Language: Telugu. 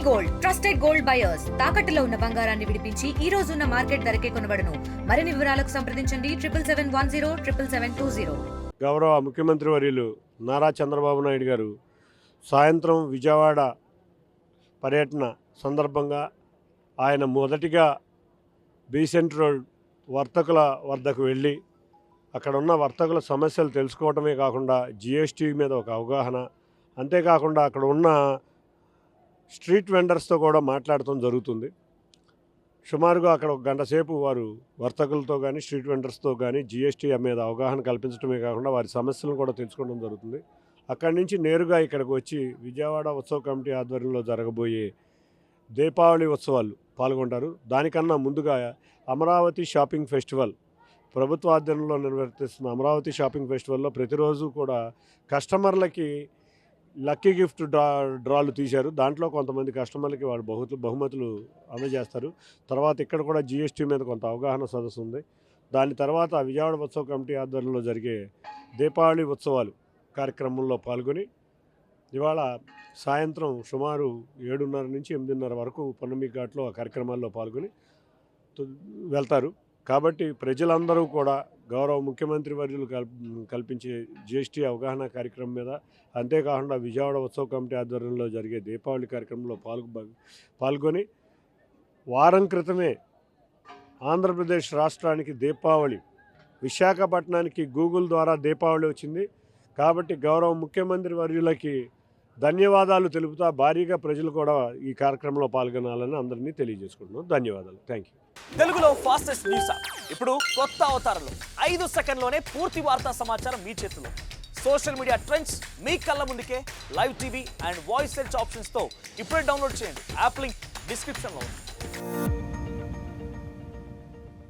గోల్డ్ ట్రస్టెడ్ గోల్డ్ బయర్స్ తాకట్టులో ఉన్న బంగారాన్ని విడిపించి ఈ రోజు ఉన్న మార్కెట్ ధరకే కొనబడును. మరిన్ని వివరాలకు సంప్రదించండి 77107720. గౌరవ ముఖ్యమంత్రి వర్యులు నారా చంద్రబాబు నాయుడు గారు సాయంత్రం విజయవాడ పర్యటన సందర్భంగా ఆయన మొదటిగా బీసెంట్ రోడ్ వర్తకుల వద్దకు వెళ్ళి అక్కడ ఉన్న వర్తకుల సమస్యలు తెలుసుకోవడమే కాకుండా జిఎస్టీ మీద ఒక అవగాహన, అంతేకాకుండా అక్కడ ఉన్న స్ట్రీట్ వెండర్స్తో కూడా మాట్లాడటం జరుగుతుంది. సుమారుగా అక్కడ ఒక గంట సేపు వారు వర్తకులతో కానీ స్ట్రీట్ వెండర్స్తో కానీ జిఎస్టీ మీద అవగాహన కల్పించడమే కాకుండా వారి సమస్యలను కూడా తెలుసుకోవడం జరుగుతుంది. అక్కడి నుంచి నేరుగా ఇక్కడికి వచ్చి విజయవాడ ఉత్సవ కమిటీ ఆధ్వర్యంలో జరగబోయే దీపావళి ఉత్సవాలు పాల్గొంటారు. దానికన్నా ముందుగా అమరావతి షాపింగ్ ఫెస్టివల్ ప్రభుత్వ ఆధ్వర్యంలో నిర్వర్తిస్తున్న అమరావతి షాపింగ్ ఫెస్టివల్లో ప్రతిరోజు కూడా కస్టమర్లకి లక్కీ గిఫ్ట్ డ్రాలు తీశారు. దాంట్లో కొంతమంది కస్టమర్లకి వాళ్ళు బహుమతులు అందజేస్తారు. తర్వాత ఇక్కడ కూడా జిఎస్టీ మీద కొంత అవగాహన సదస్సు ఉంది. దాని తర్వాత విజయవాడ ఉత్సవ కమిటీ ఆధ్వర్యంలో జరిగే దీపావళి ఉత్సవాలు కార్యక్రమంలో పాల్గొని ఇవాళ సాయంత్రం సుమారు 7:30 నుంచి 8:30 వరకు పొన్నమి ఘాట్లో ఆ కార్యక్రమాల్లో పాల్గొని వెళ్తారు. కాబట్టి ప్రజలందరూ కూడా గౌరవ ముఖ్యమంత్రి వర్యులు కల్పించే జిఎస్టీ అవగాహన కార్యక్రమం మీద, అంతేకాకుండా విజయవాడ ఉత్సవ కమిటీ ఆధ్వర్యంలో జరిగే దీపావళి కార్యక్రమంలో పాల్గొని వారం క్రితమే ఆంధ్రప్రదేశ్ రాష్ట్రానికి దీపావళి, విశాఖపట్నానికి గూగుల్ ద్వారా దీపావళి వచ్చింది. కాబట్టి గౌరవ ముఖ్యమంత్రి వర్యులకి ధన్యవాదాలు తెలుపుతా భారీగా ప్రజలు కూడా ఈ కార్యక్రమంలో పాల్గొనాలని అందరినీ తెలియజేసుకుంటున్నాం. ధన్యవాదాలు. Thank you. తెలుగులో ఫాస్టెస్ట్ న్యూస్ ఇప్పుడు కొత్త అవతారంలో 5 సెకండ్లోనే పూర్తి వార్తా సమాచారం మీ చేతిలో. సోషల్ మీడియా ట్రెండ్స్ మీ కళ్ళ ముందుకే live TV and voice search ఆప్షన్స్తో ఇప్పుడే డౌన్లోడ్ చేయండి. యాప్ లింక్ డిస్క్రిప్షన్లో ఉంది.